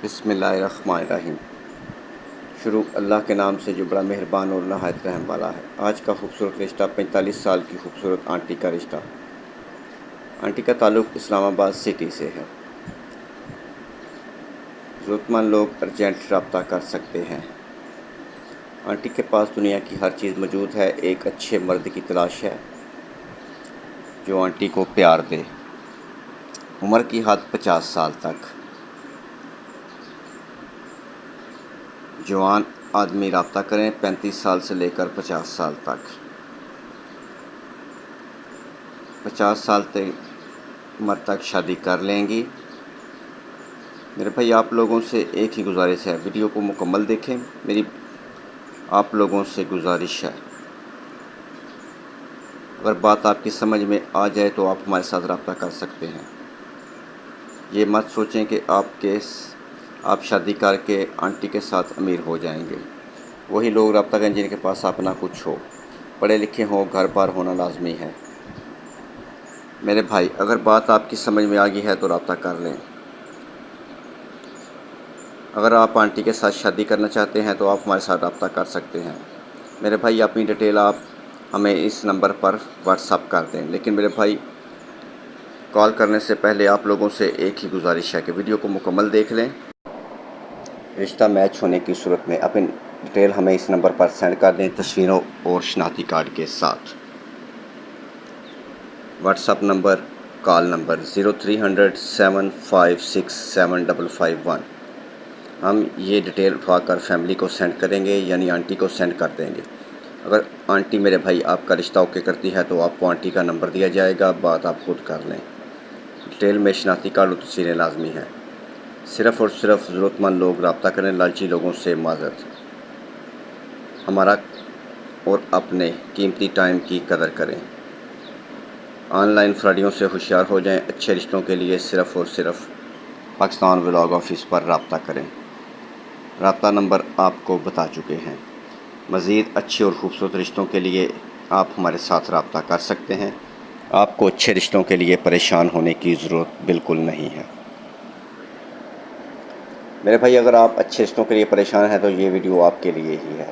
بسم اللہ الرحمن الرحیم۔ شروع اللہ کے نام سے جو بڑا مہربان اور نہایت رحم والا ہے۔ آج کا خوبصورت رشتہ 45 سال کی خوبصورت آنٹی کا رشتہ۔ آنٹی کا تعلق اسلام آباد سٹی سے ہے۔ ضرورت مند لوگ ارجنٹ رابطہ کر سکتے ہیں۔ آنٹی کے پاس دنیا کی ہر چیز موجود ہے۔ ایک اچھے مرد کی تلاش ہے جو آنٹی کو پیار دے۔ عمر کی حد 50 سال تک۔ جوان آدمی رابطہ کریں 35 سال سے لے کر 50 سال تک۔ 50 سال عمر تک شادی کر لیں گی۔ میرے بھائی آپ لوگوں سے ایک ہی گزارش ہے، ویڈیو کو مکمل دیکھیں۔ میری آپ لوگوں سے گزارش ہے، اگر بات آپ کی سمجھ میں آ جائے تو آپ ہمارے ساتھ رابطہ کر سکتے ہیں۔ یہ مت سوچیں کہ آپ شادی کر کے آنٹی کے ساتھ امیر ہو جائیں گے۔ وہی لوگ رابطہ کریں جن کے پاس اپنا کچھ ہو، پڑھے لکھے ہوں، گھر بار ہونا لازمی ہے۔ میرے بھائی اگر بات آپ کی سمجھ میں آ گئی ہے تو رابطہ کر لیں۔ اگر آپ آنٹی کے ساتھ شادی کرنا چاہتے ہیں تو آپ ہمارے ساتھ رابطہ کر سکتے ہیں۔ میرے بھائی اپنی ڈیٹیل آپ ہمیں اس نمبر پر واٹس اپ کر دیں، لیکن میرے بھائی کال کرنے سے پہلے آپ لوگوں سے ایک ہی گزارش ہے کہ ویڈیو کو مکمل دیکھ لیں۔ رشتہ میچ ہونے کی صورت میں اپنی ڈیٹیل ہمیں اس نمبر پر سینڈ کر دیں، تصویروں اور شناختی کارڈ کے ساتھ۔ What's up number, call number 0300 756 7551۔ ہم یہ ڈیٹیل اٹھا کر فیملی کو سینڈ کریں گے، یعنی آنٹی کو سینڈ کر دیں گے۔ اگر آنٹی میرے بھائی آپ کا رشتہ اوکے کرتی ہے تو آپ کو آنٹی کا نمبر دیا جائے گا، بات آپ خود کر لیں۔ ڈیٹیل میں شناختی کارڈ اور تصویریں لازمی ہیں۔ صرف اور صرف ضرورت مند لوگ رابطہ کریں، لالچی لوگوں سے معذرت۔ ہمارا اور اپنے قیمتی ٹائم کی قدر کریں۔ آن لائن فراڈیوں سے ہوشیار ہو جائیں۔ اچھے رشتوں کے لیے صرف اور صرف پاکستان ولاگ آفس پر رابطہ کریں۔ رابطہ نمبر آپ کو بتا چکے ہیں۔ مزید اچھے اور خوبصورت رشتوں کے لیے آپ ہمارے ساتھ رابطہ کر سکتے ہیں۔ آپ کو اچھے رشتوں کے لیے پریشان ہونے کی ضرورت بالکل نہیں ہے۔ میرے بھائی اگر آپ اچھے رشتوں کے لیے پریشان ہیں تو یہ ویڈیو آپ کے لیے ہی ہے۔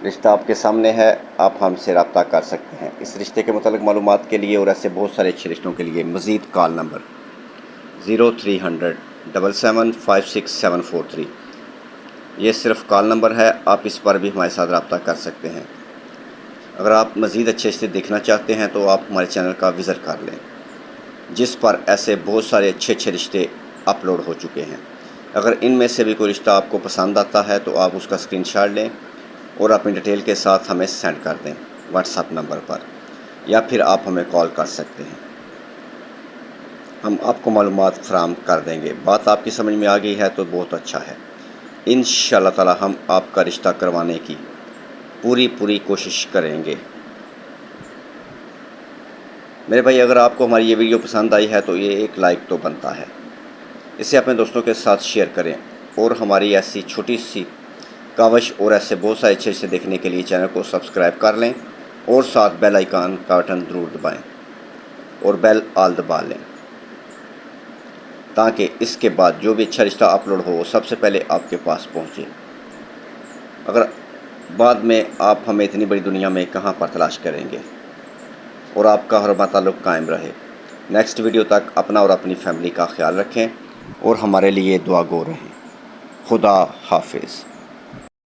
رشتہ آپ کے سامنے ہے، آپ ہم سے رابطہ کر سکتے ہیں۔ اس رشتے کے متعلق معلومات کے لیے اور ایسے بہت سارے اچھے رشتوں کے لیے مزید کال نمبر 0300 77 56 743۔ یہ صرف کال نمبر ہے، آپ اس پر بھی ہمارے ساتھ رابطہ کر سکتے ہیں۔ اگر آپ مزید اچھے رشتے دیکھنا چاہتے ہیں تو آپ ہمارے چینل کا وزٹ کر لیں، جس پر ایسے بہت سارے اچھے رشتے اپلوڈ ہو چکے ہیں۔ اگر ان میں سے بھی کوئی رشتہ آپ کو پسند آتا ہے تو آپ اس کا اسکرین شاٹ لیں اور اپنی ڈیٹیل کے ساتھ ہمیں سینڈ کر دیں واٹس ایپ نمبر پر، یا پھر آپ ہمیں کال کر سکتے ہیں۔ ہم آپ کو معلومات فراہم کر دیں گے۔ بات آپ کی سمجھ میں آ گئی ہے تو بہت اچھا ہے۔ انشاءاللہ تعالی ہم آپ کا رشتہ کروانے کی پوری کوشش کریں گے۔ میرے بھائی اگر آپ کو ہماری یہ ویڈیو پسند آئی ہے تو یہ ایک لائک تو بنتا ہے۔ اسے اپنے دوستوں کے ساتھ شیئر کریں، اور ہماری ایسی چھوٹی سی کاوش اور ایسے بہت سارے اچھے سے دیکھنے کے لیے چینل کو سبسکرائب کر لیں، اور ساتھ بیل آئیکن کا بٹن ضرور دبائیں اور بیل آل دبا لیں، تاکہ اس کے بعد جو بھی اچھا رشتہ اپلوڈ ہو وہ سب سے پہلے آپ کے پاس پہنچے۔ اگر بعد میں آپ ہمیں اتنی بڑی دنیا میں کہاں پر تلاش کریں گے، اور آپ کا ہمارا تعلق قائم رہے۔ نیکسٹ ویڈیو تک اپنا اور اپنی فیملی کا خیال رکھیں، اور ہمارے لیے دعا گو رہیں۔ خدا حافظ۔